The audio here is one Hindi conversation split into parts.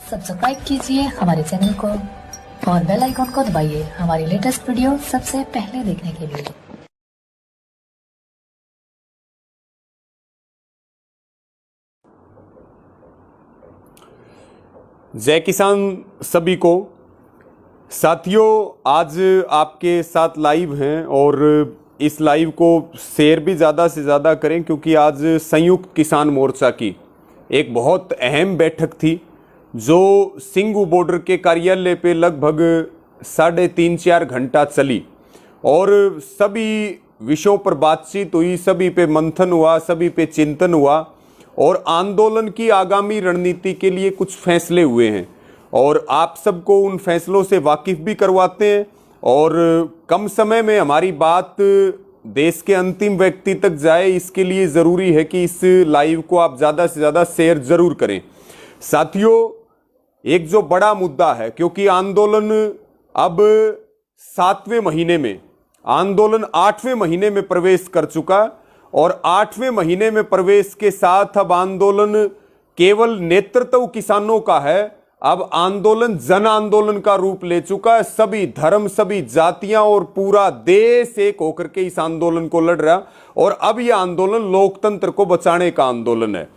सब्सक्राइब कीजिए हमारे चैनल को और बेल आइकन को दबाइए हमारी लेटेस्ट वीडियो सबसे पहले देखने के लिए। जय किसान सभी को। साथियों, आज आपके साथ लाइव हैं और इस लाइव को शेयर भी ज़्यादा से ज़्यादा करें, क्योंकि आज संयुक्त किसान मोर्चा की एक बहुत अहम बैठक थी जो सिंगू बॉर्डर के कार्यालय पे लगभग 3.5-4 घंटा चली और सभी विषयों पर बातचीत हुई, सभी पे मंथन हुआ, सभी पे चिंतन हुआ और आंदोलन की आगामी रणनीति के लिए कुछ फैसले हुए हैं और आप सबको उन फैसलों से वाकिफ भी करवाते हैं। और कम समय में हमारी बात देश के अंतिम व्यक्ति तक जाए, इसके लिए ज़रूरी है कि इस लाइव को आप ज़्यादा से ज़्यादा शेयर ज़रूर करें। साथियों, एक जो बड़ा मुद्दा है, क्योंकि आंदोलन अब 7वें महीने में, आंदोलन 8वें महीने में प्रवेश कर चुका और 8वें महीने में प्रवेश के साथ अब आंदोलन केवल नेतृत्व किसानों का है, अब आंदोलन जन आंदोलन का रूप ले चुका है। सभी धर्म, सभी जातियां और पूरा देश एक होकर के इस आंदोलन को लड़ रहा और अब यह आंदोलन लोकतंत्र को बचाने का आंदोलन है।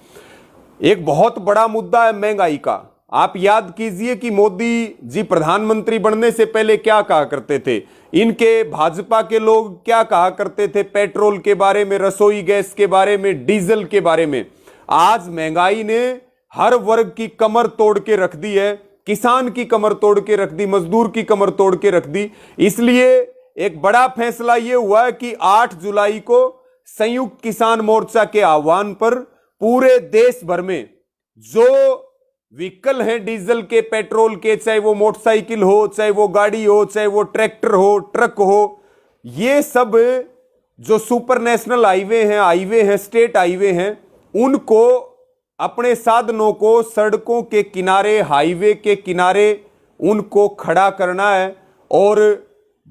एक बहुत बड़ा मुद्दा है महंगाई का। आप याद कीजिए कि मोदी जी प्रधानमंत्री बनने से पहले क्या कहा करते थे, इनके भाजपा के लोग क्या कहा करते थे पेट्रोल के बारे में, रसोई गैस के बारे में, डीजल के बारे में। आज महंगाई ने हर वर्ग की कमर तोड़ के रख दी है, किसान की कमर तोड़ के रख दी, मजदूर की कमर तोड़ के रख दी। इसलिए एक बड़ा फैसला यह हुआ है कि 8 जुलाई को संयुक्त किसान मोर्चा के आह्वान पर पूरे देश भर में जो व्हीकल हैं डीजल के, पेट्रोल के, चाहे वो मोटरसाइकिल हो, चाहे वो गाड़ी हो, चाहे वो ट्रैक्टर हो, ट्रक हो, ये सब जो सुपर नेशनल हाईवे हैं, स्टेट हाईवे हैं, उनको अपने साधनों को सड़कों के किनारे, हाईवे के किनारे उनको खड़ा करना है और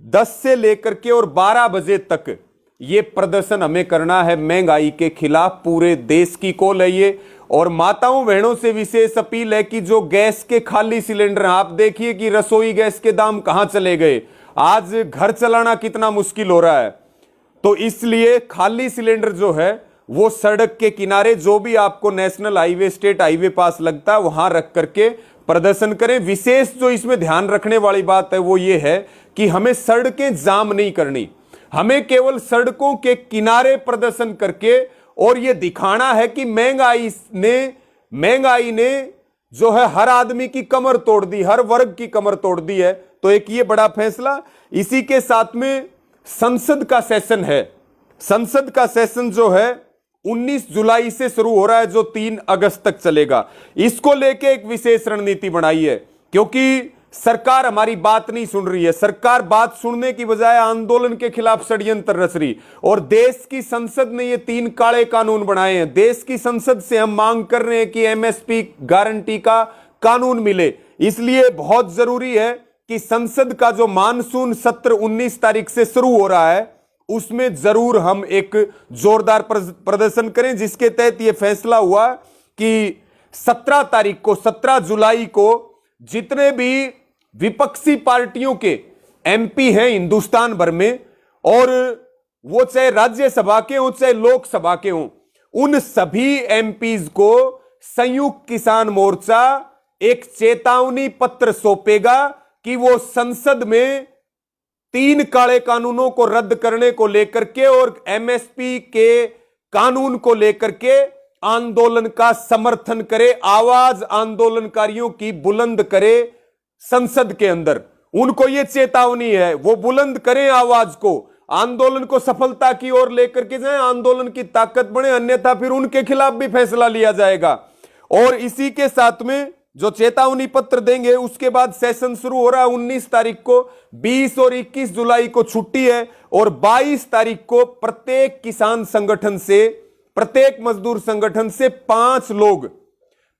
10 से लेकर के और 12 बजे तक ये प्रदर्शन हमें करना है महंगाई के खिलाफ। पूरे देश की कॉल है ये। और माताओं बहनों से विशेष अपील है कि जो गैस के खाली सिलेंडर हैं, आप देखिए कि रसोई गैस के दाम कहां चले गए, आज घर चलाना कितना मुश्किल हो रहा है। तो इसलिए खाली सिलेंडर जो है वो सड़क के किनारे, जो भी आपको नेशनल हाईवे, स्टेट हाईवे पास लगता है, वहां रख करके प्रदर्शन करें। विशेष जो इसमें ध्यान रखने वाली बात है वो ये है कि हमें सड़कें जाम नहीं करनी, हमें केवल सड़कों के किनारे प्रदर्शन करके और ये दिखाना है कि महंगाई ने जो है हर आदमी की कमर तोड़ दी, हर वर्ग की कमर तोड़ दी है। तो एक ये बड़ा फैसला। इसी के साथ में संसद का सेशन है। संसद का सेशन जो है 19 जुलाई से शुरू हो रहा है, जो 3 अगस्त तक चलेगा। इसको लेके एक विशेष रणनीति बनाई है, क्योंकि सरकार हमारी बात नहीं सुन रही है। सरकार बात सुनने की बजाय आंदोलन के खिलाफ षड्यंत्र रच रही। और देश की संसद ने ये 3 काले कानून बनाए हैं। देश की संसद से हम मांग कर रहे हैं कि एमएसपी गारंटी का कानून मिले। इसलिए बहुत जरूरी है कि संसद का जो मानसून सत्र 19 तारीख से शुरू हो रहा है, उसमें जरूर हम एक जोरदार प्रदर्शन करें, जिसके तहत यह फैसला हुआ कि 17 जुलाई को जितने भी विपक्षी पार्टियों के एमपी हैं हिंदुस्तान भर में, और वो चाहे राज्यसभा के हों चाहे लोकसभा के हों, उन सभी एमपीज को संयुक्त किसान मोर्चा एक चेतावनी पत्र सौंपेगा कि वो संसद में 3 काले कानूनों को रद्द करने को लेकर के और एमएसपी के कानून को लेकर के आंदोलन का समर्थन करे, आवाज आंदोलनकारियों की बुलंद करे संसद के अंदर। उनको यह चेतावनी है, वो बुलंद करें आवाज को, आंदोलन को सफलता की ओर लेकर के जाएं, आंदोलन की ताकत बढ़े, अन्यथा फिर उनके खिलाफ भी फैसला लिया जाएगा। और इसी के साथ में जो चेतावनी पत्र देंगे, उसके बाद सेशन शुरू हो रहा है 19 तारीख को। 20 और 21 जुलाई को छुट्टी है और 22 तारीख को प्रत्येक किसान संगठन से, प्रत्येक मजदूर संगठन से 5 लोग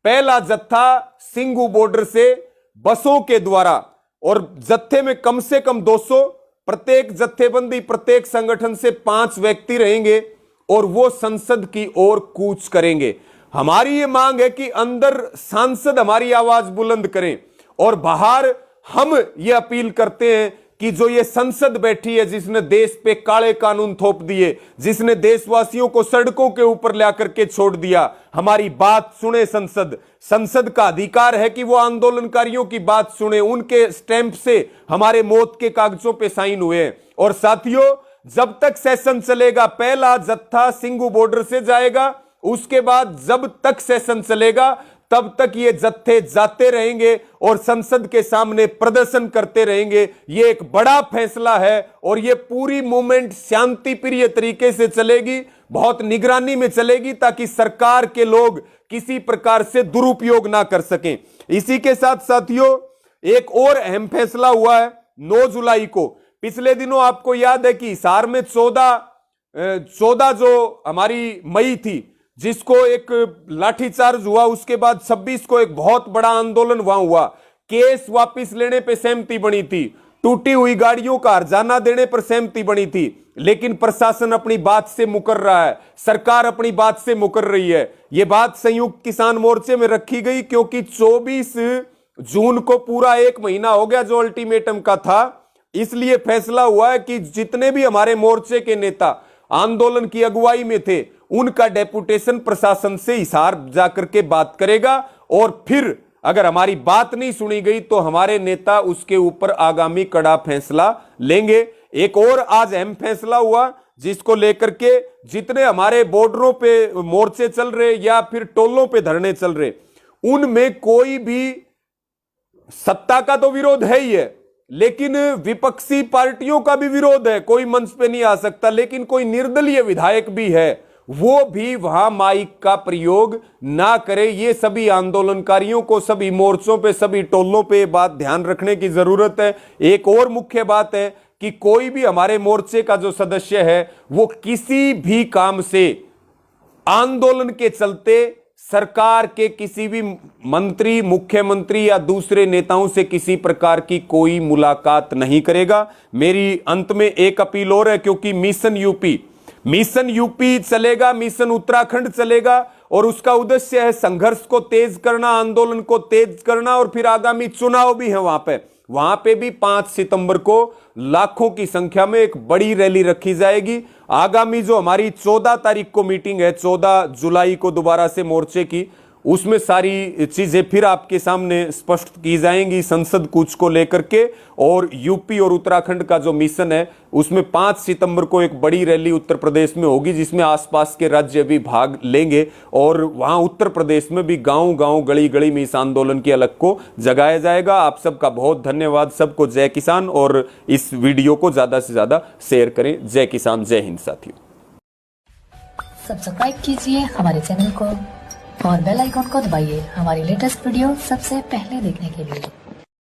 पहला जत्था सिंगू बॉर्डर से बसों के द्वारा, और जत्थे में कम से कम 200, प्रत्येक जत्थेबंदी प्रत्येक संगठन से 5 व्यक्ति रहेंगे और वो संसद की ओर कूच करेंगे। हमारी ये मांग है कि अंदर सांसद हमारी आवाज बुलंद करें और बाहर हम ये अपील करते हैं कि जो ये संसद बैठी है, जिसने देश पे काले कानून थोप दिए, जिसने देशवासियों को सड़कों के ऊपर ला करके छोड़ दिया, हमारी बात सुने संसद। संसद का अधिकार है कि वो आंदोलनकारियों की बात सुने। उनके स्टैंप से हमारे मौत के कागजों पे साइन हुए हैं। और साथियों, जब तक सेशन चलेगा, पहला जत्था सिंगू बॉर्डर से जाएगा, उसके बाद जब तक सेशन चलेगा तब तक ये जत्थे जाते रहेंगे और संसद के सामने प्रदर्शन करते रहेंगे। ये एक बड़ा फैसला है और ये पूरी मूवमेंट शांति प्रिय तरीके से चलेगी, बहुत निगरानी में चलेगी, ताकि सरकार के लोग किसी प्रकार से दुरुपयोग ना कर सकें। इसी के साथ साथियों, एक और अहम फैसला हुआ है 9 जुलाई को। पिछले दिनों आपको याद है कि हिसार में 14 जो हमारी मई थी, जिसको एक लाठीचार्ज हुआ, उसके बाद 26 को एक बहुत बड़ा आंदोलन वहां हुआ। केस वापस लेने पर सहमति बनी थी, टूटी हुई गाड़ियों का हर्जाना देने पर सहमति बनी थी, लेकिन प्रशासन अपनी बात से मुकर रहा है, सरकार अपनी बात से मुकर रही है। यह बात संयुक्त किसान मोर्चे में रखी गई, क्योंकि 24 जून को पूरा 1 महीना हो गया जो अल्टीमेटम का था। इसलिए फैसला हुआ है कि जितने भी हमारे मोर्चे के नेता आंदोलन की अगुवाई में थे, उनका डेपुटेशन प्रशासन से हिसार जाकर के बात करेगा, और फिर अगर हमारी बात नहीं सुनी गई तो हमारे नेता उसके ऊपर आगामी कड़ा फैसला लेंगे। एक और आज अहम फैसला हुआ, जिसको लेकर के जितने हमारे बॉर्डरों पे मोर्चे चल रहे या फिर टोलों पे धरने चल रहे, उनमें कोई भी सत्ता का तो विरोध है ही है, लेकिन विपक्षी पार्टियों का भी विरोध है। कोई मंच पे नहीं आ सकता, लेकिन कोई निर्दलीय विधायक भी है, वो भी वहां माइक का प्रयोग ना करे। ये सभी आंदोलनकारियों को सभी मोर्चों पे, सभी टोलों पे बात ध्यान रखने की जरूरत है। एक और मुख्य बात है कि कोई भी हमारे मोर्चे का जो सदस्य है, वो किसी भी काम से आंदोलन के चलते सरकार के किसी भी मंत्री, मुख्यमंत्री या दूसरे नेताओं से किसी प्रकार की कोई मुलाकात नहीं करेगा। मेरी अंत में एक अपील और है, क्योंकि मिशन यूपी चलेगा, मिशन उत्तराखंड चलेगा, और उसका उद्देश्य है संघर्ष को तेज करना, आंदोलन को तेज करना, और फिर आगामी चुनाव भी है वहां पे भी 5 सितंबर को लाखों की संख्या में एक बड़ी रैली रखी जाएगी। आगामी जो हमारी 14 तारीख को मीटिंग है, 14 जुलाई को दोबारा से मोर्चे की, उसमें सारी चीजें फिर आपके सामने स्पष्ट की जाएंगी संसद कूच को लेकर के। और यूपी और उत्तराखंड का जो मिशन है, उसमें 5 सितंबर को एक बड़ी रैली उत्तर प्रदेश में होगी, जिसमें आसपास के राज्य भी भाग लेंगे, और वहां उत्तर प्रदेश में भी गांव-गांव, गली-गली में इस आंदोलन की अलख को जगाया जाएगा। आप सबका बहुत धन्यवाद। सबको जय किसान, और इस वीडियो को ज्यादा से ज्यादा शेयर करें। जय किसान, जय हिंद साथियों। सब्सक्राइब कीजिए हमारे चैनल को और बेल आइकॉन को दबाइए हमारी लेटेस्ट वीडियो सबसे पहले देखने के लिए।